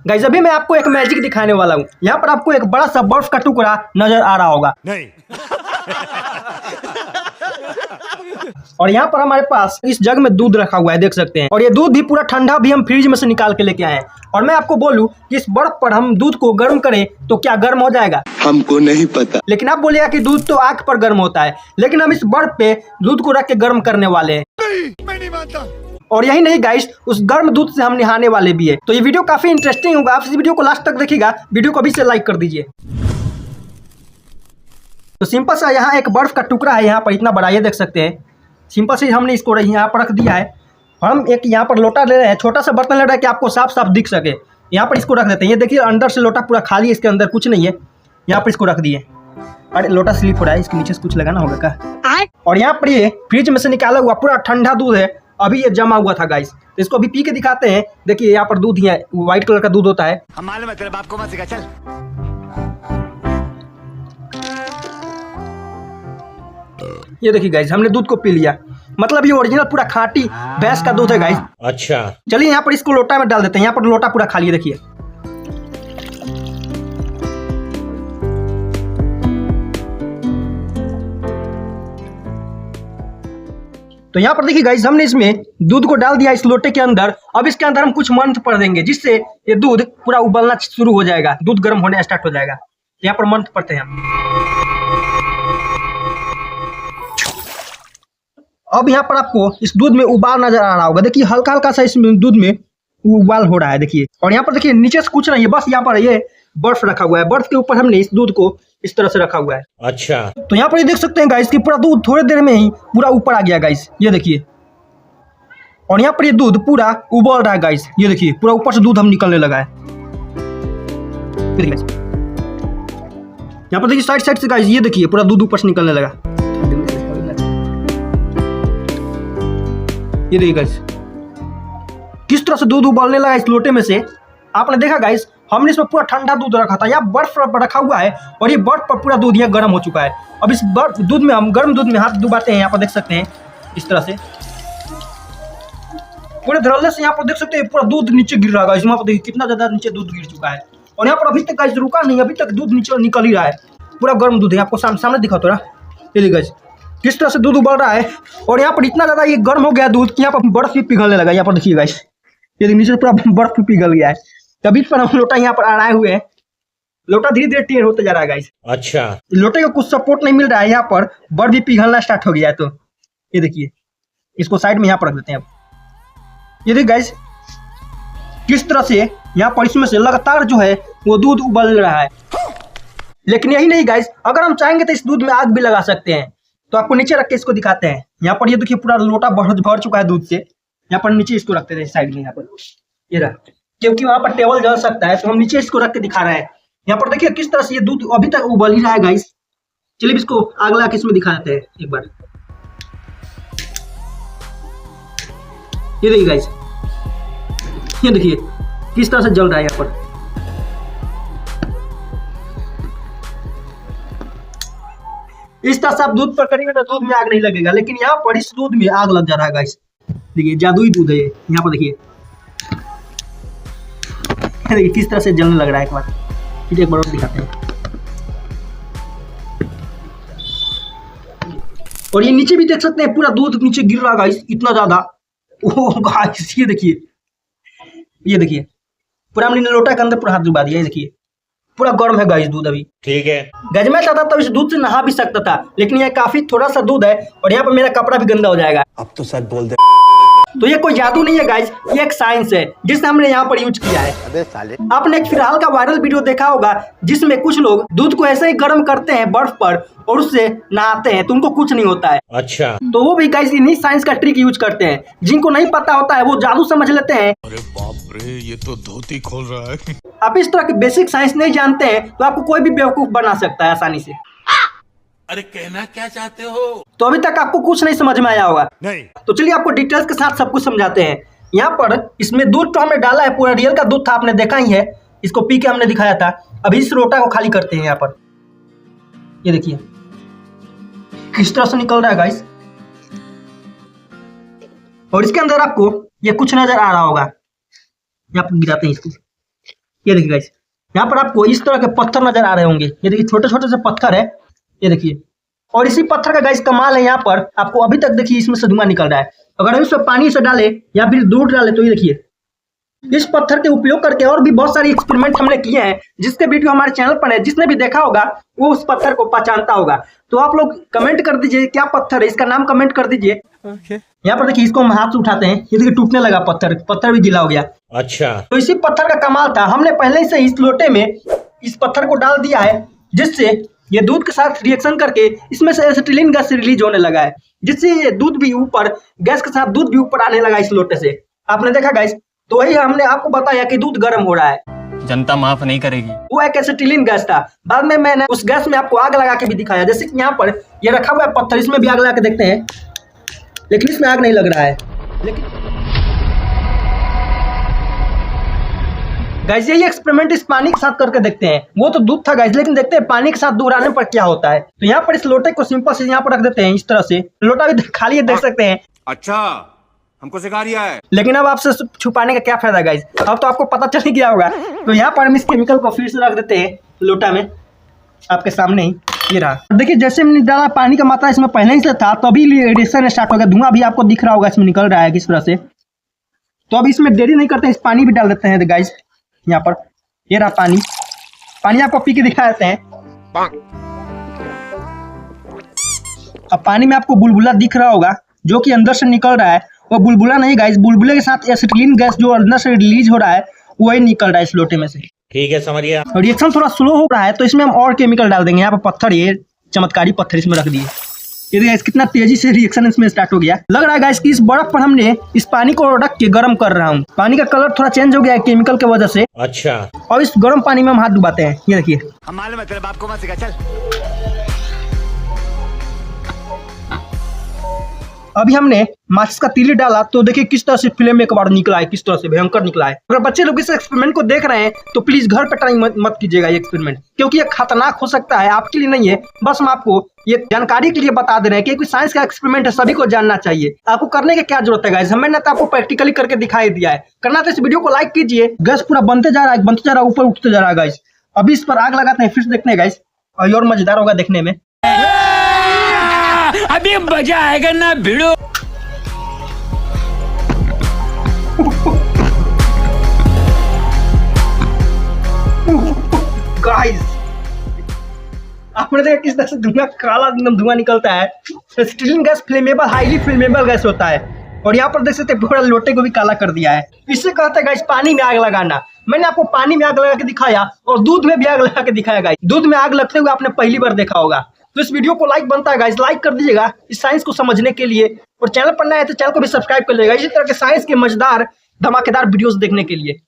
Guys अभी मैं आपको एक मैजिक दिखाने वाला हूँ। यहाँ पर आपको एक बड़ा सा बर्फ का टुकड़ा नजर आ रहा होगा। नहीं। और यहाँ पर हमारे पास इस जग में दूध रखा हुआ है, देख सकते हैं। और ये दूध भी पूरा ठंडा भी हम फ्रिज में से निकाल के लेके आए हैं। और मैं आपको बोलूँ कि इस बर्फ पर हम दूध को गर्म करें तो क्या गर्म हो जाएगा? हमको नहीं पता। लेकिन आप बोलिएगा कि दूध तो आग पर गर्म होता है, लेकिन हम इस बर्फ पे दूध को रख के गर्म करने वाले हैं। मैं नहीं मानता। और यही नहीं गाइस, उस गर्म दूध से हम नहाने वाले भी है। तो ये वीडियो काफी इंटरेस्टिंग होगा, आप इस वीडियो को लास्ट तक देखिएगा। वीडियो को अभी से लाइक कर दीजिए। तो सिंपल सा यहाँ एक बर्फ का टुकड़ा है, यहाँ पर इतना बड़ा, ये देख सकते हैं। सिंपल से हमने इसको यहाँ पर रख दिया है। हम एक यहाँ पर लोटा ले रहे हैं, छोटा सा बर्तन ले रहे हैं कि आपको साफ साफ दिख सके। यहाँ पर इसको रख देते हैं। ये देखिए अंदर से लोटा पूरा खाली है, इसके अंदर कुछ नहीं है। यहाँ पर इसको रख दिए। अरे लोटा स्लिप हो रहा है, इसके नीचे से कुछ लगाना होगा क्या? और यहाँ पर ये फ्रिज में से निकाला हुआ पूरा ठंडा दूध है, अभी ये जमा हुआ था गाइस। तो इसको अभी पी के दिखाते हैं। देखिए यहाँ पर दूध ही है, व्हाइट कलर का दूध होता है। हम मालूम है, तेरे बाप को मत सिखा, चल। ये देखिए गाइस, हमने दूध को पी लिया। मतलब ये ओरिजिनल पूरा खाटी भैंस का दूध है गाइस। अच्छा, चलिए यहाँ पर इसको लोटा में डाल देते हैं। यहाँ पर लोटा पूरा खाली है, देखिए। तो यहाँ पर देखिए गाइस, हमने इसमें दूध को डाल दिया इस लोटे के अंदर। अब इसके अंदर हम कुछ मंत्र पढ़ देंगे, जिससे ये दूध पूरा उबलना शुरू हो जाएगा, दूध गर्म होने स्टार्ट हो जाएगा। यहाँ पर मंत्र पढ़ते हैं हम। अब यहाँ पर आपको इस दूध में उबाल नजर आ रहा होगा। देखिए हल्का हल्का सा इसमें दूध में उबाल हो रहा है, देखिए। और यहाँ पर देखिए नीचे से कुछ नहीं है, बस यहाँ पर ये बर्फ रखा हुआ है। बर्फ के ऊपर हमने इस दूध को इस तरह से रखा हुआ है। अच्छा, तो यहाँ पर ये देख सकते हैं गाइस कि पूरा दूध थोड़ी देर में ही पूरा ऊपर आ गया गाइस, ये देखिए। और यहाँ पर ये दूध पूरा उबल रहा है गाइस, ये देखिए। पूरा ऊपर से दूध हम निकलने लगा है। यहाँ पर देखिए साइड साइड से गाइस, ये देखिए पूरा दूध ऊपर से निकलने लगा। ये देखिए गाइस किस तरह से दूध उबलने लगा इस लोटे में से। आपने देखा गाइस, हमने इसमें पूरा ठंडा दूध रखा था, यहाँ बर्फ पर रखा हुआ है। और ये बर्फ पर पूरा दूध यहाँ गर्म हो चुका है। अब इस बर्फ दूध में हम गर्म दूध में हाथ डुबाते हैं। यहाँ पर देख सकते हैं इस तरह से पूरे धड़ल्ले से यहाँ पर देख सकते हैं पूरा दूध नीचे गिर रहा है गाइस। यहाँ पर देखिए कितना ज्यादा नीचे दूध गिर चुका है। और यहाँ पर अभी तक गाइस रुका नहीं, अभी तक दूध नीचे निकल ही रहा है। पूरा गर्म दूध है, आपको सामने दिखा तो रहा गाइस किस तरह से दूध उबल रहा है। और यहाँ पर इतना ज्यादा ये गर्म हो गया दूध कि यहाँ पर बर्फ भी पिघलने लगा। यहाँ पर देखिए गाइस, ये नीचे पूरा बर्फ भी पिघल गया है। तभी पर हम लोटा यहाँ पर आए हुए हैं। लोटा धीरे धीरे टेढ़ होते जा रहा है गाइस। अच्छा, लोटे को कुछ सपोर्ट नहीं मिल रहा है, यहाँ पर बर्फ भी पिघलना स्टार्ट हो गया है। तो ये देखिए, इसको साइड में यहाँ पर रख देते हैं। अब ये देखिए गाइस किस तरह से यहाँ पर इसमें से लगातार जो है वो दूध उबल रहा है। लेकिन यही नहीं गाइस, अगर हम चाहेंगे तो इस दूध में आग भी लगा सकते हैं। तो आपको नीचे रख के इसको दिखाते हैं। यहाँ पर ये देखिए पूरा लोटा भर चुका है दूध से। यहाँ पर नीचे इसको रखते थे साइड में, यहाँ पर ये रहा, क्योंकि वहां पर टेबल जल सकता है। तो हम नीचे इसको रख के दिखा रहे हैं। यहाँ पर देखिए किस तरह से ये दूध अभी तक उबल ही रहा है गाइस। चलिए इसको आग लगा के इसमें दिखा देते हैं एक बार। ये देखिए गाइस, ये देखिए किस तरह से जल रहा है यहाँ पर। इस तरह से आप दूध पर करेंगे तो दूध में आग नहीं लगेगा, लेकिन यहाँ पर इस दूध में आग लग जा रहा है गाइस। देखिए जादुई दूध है ये। यहाँ पर देखिए किस तरह से जलने लग रहा है। एक बार फिर एक बार और दिखाते हैं। और ये नीचे भी देख सकते हैं पूरा दूध नीचे गिर रहा है गाइस, इतना ज्यादा। ओह गाइस ये देखिए, ये देखिए पूरा हमने लोटा के अंदर पूरा हाथ डुबा दिया। ये देखिए पूरा गर्म है गाइस दूध अभी। ठीक है गाइस, मैं चाहता था इस दूध से नहा भी सकता था, लेकिन ये काफी थोड़ा सा दूध है और यहाँ पर मेरा कपड़ा भी गंदा हो जाएगा। अब तो सच बोल दे। तो ये कोई जादू नहीं है गाइस, ये एक साइंस है जिसे हमने यहाँ पर यूज किया है। अबे साले, आपने एक फिलहाल का वायरल वीडियो देखा होगा जिसमें कुछ लोग दूध को ऐसे ही गर्म करते हैं बर्फ पर और उससे नहाते हैं तो उनको कुछ नहीं होता है। अच्छा, तो वो भी गाइस इन्हीं साइंस का ट्रिक यूज करते हैं। जिनको नहीं पता होता है वो जादू समझ लेते हैं। अरे बाप रे, ये तो धोती खोल रहा है। आप इस तरह के बेसिक साइंस नहीं जानते हैं तो आपको कोई भी बेवकूफ बना सकता है आसानी से। अरे कहना क्या चाहते हो? तो अभी तक आपको कुछ नहीं समझ में आया होगा। नहीं। तो चलिए आपको डिटेल्स के साथ सब कुछ समझाते हैं। यहाँ पर इसमें दूध तो हमने डाला है, पूरा रियल का दूध था, आपने देखा ही है। इसको पी के हमने दिखाया था। अभी इस लोटा को खाली करते हैं। यहाँ पर ये देखिए किस तरह से निकल रहा है गाइस। और इसके अंदर आपको ये कुछ नजर आ रहा होगा। यहाँ पर गिराते हैं इसको। ये देखिए गाइस, यहाँ पर आपको इस तरह के पत्थर नजर आ रहे होंगे। ये देखिए छोटे छोटे से पत्थर है, ये देखिए। और इसी पत्थर का गाइस कमाल है, यहाँ पर आपको अभी तक देखिए इसमें से धुआं निकल रहा है। अगर हम इसमें पानी से डाले या फिर दूध डाले तो ये देखिए, इस पत्थर के उपयोग करके और भी बहुत सारी एक्सपेरिमेंट हमने किए हैं, जिसके वीडियो हमारे चैनल पर है। जिसने भी देखा होगा वो उस पत्थर को पहचानता होगा। तो आप लोग कमेंट कर दीजिए क्या पत्थर है, इसका नाम कमेंट कर दीजिए। यहाँ पर देखिए इसको हम हाथ से उठाते हैं, ये देखिए टूटने लगा पत्थर, पत्थर भी गीला हो गया। अच्छा, तो इसी पत्थर का कमाल था, हमने पहले से इस लोटे में इस पत्थर को डाल दिया है, जिससे ये दूध के साथ रिएक्शन करके इसमें से एसिटिलीन गैस रिलीज होने लगा है, जिससे ये दूध भी ऊपर, गैस के साथ दूध भी ऊपर आने लगा इस लोटे से। आपने देखा गाइस, तो वही हमने आपको बताया कि दूध गर्म हो रहा है। जनता माफ नहीं करेगी। वो एक एसिटिलीन गैस था। बाद में मैंने उस गैस में आपको आग लगा के भी दिखाया, जैसे कि यहाँ पर ये रखा हुआ है पत्थर, इसमें भी आग लगा के देखते हैं, लेकिन इसमें आग नहीं लग रहा है। लेकिन गाइस यही एक्सपेरिमेंट इस पानी के साथ करके देखते हैं। वो तो दूध था गाइस, लेकिन देखते हैं पानी के साथ दूध आने पर क्या होता है। तो यहाँ पर इस लोटे को सिंपल से यहाँ पर रख देते हैं, इस तरह से। लोटा भी खाली है, देख सकते हैं। अच्छा, हमको सिखा रिया है। लेकिन अब आपसे छुपाने का क्या फायदा गाइस, अब तो आपको पता चल ही गया होगा। तो यहाँ पर हम इस केमिकल को फिर से रख देते हैं लोटा में, आपके सामने ही ये रहा। देखिए जैसे हमने डाला, पानी का मात्रा इसमें पहले ही से था, तभी रिएक्शन स्टार्ट हो गया। धुआं भी आपको दिख रहा होगा इसमें निकल रहा है किस तरह से। तो अब इसमें देरी नहीं करते, इस पानी भी डाल देते हैं गाइस। यहाँ पर ये रहा पानी, पानी आपको पी के दिखा देते हैं। अब पानी में आपको बुलबुला दिख रहा होगा, जो कि अंदर से निकल रहा है। वो बुलबुला नहीं गाइस, बुलबुले के साथ एसिटिलीन गैस जो अंदर से रिलीज हो रहा है, वही निकल रहा है इस लोटे में से। ठीक है, समझ गया। रिएक्शन थोड़ा स्लो हो रहा है, तो इसमें हम और केमिकल डाल देंगे। यहाँ पर पत्थर, ये चमत्कारी पत्थर इसमें रख दिए। ये देखिए कितना तेजी से रिएक्शन इसमें स्टार्ट हो गया। लग रहा है गाइस कि इस बर्फ पर हमने इस पानी को रख के गर्म कर रहा हूँ। पानी का कलर थोड़ा चेंज हो गया है केमिकल की वजह से। अच्छा, और इस गर्म पानी में हम हाथ डुबाते हैं, ये देखिए। हम मालूम है तेरे बाप को मत सिखा, चल। अभी हमने माचिस का तीली डाला, तो देखिए किस तरह से फ्लेम एक बार निकला है, किस तरह से भयंकर निकला है। अगर बच्चे लोग इस एक्सपेरिमेंट को देख रहे हैं तो प्लीज घर पे ट्राई मत कीजिएगा ये एक्सपेरिमेंट, क्योंकि ये खतरनाक हो सकता है। आपके लिए नहीं है, बस हम आपको ये जानकारी के लिए बता दे रहे हैं कि साइंस का एक्सपेरिमेंट है, सभी को जानना चाहिए। आपको करने की क्या जरूरत है गाइस, हमने तो आपको प्रैक्टिकली करके दिखाई दिया है। करना तो इस वीडियो को लाइक कीजिए। गैस पूरा बनते जा रहा है, ऊपर उठते जा रहा है गाइस। अभी इस पर आग लगाते हैं, फिर से देखते हैं गाइस, और मजेदार होगा देखने में। अभी मजा आएगा ना भिड़ो। गाइस आपने देखा किस तरह से धुआं, काला एकदम धुआं निकलता है। Acetylene gas flammable, highly flammable gas होता है। और यहाँ पर देख सकते हैं पूरा लोटे को भी काला कर दिया है। इससे कहते हैं गाइस पानी में आग लगाना। मैंने आपको पानी में आग लगा के दिखाया और दूध में भी आग लगा के दिखाया गाइस। दूध में आग लगते हुए आपने पहली बार देखा होगा। तो इस वीडियो को लाइक बनता है गाइस, लाइक कर दीजिएगा इस साइंस को समझने के लिए। और चैनल पर नया है तो चैनल को भी सब्सक्राइब कर लीजिएगा इसी तरह के साइंस के मजेदार धमाकेदार वीडियोस देखने के लिए।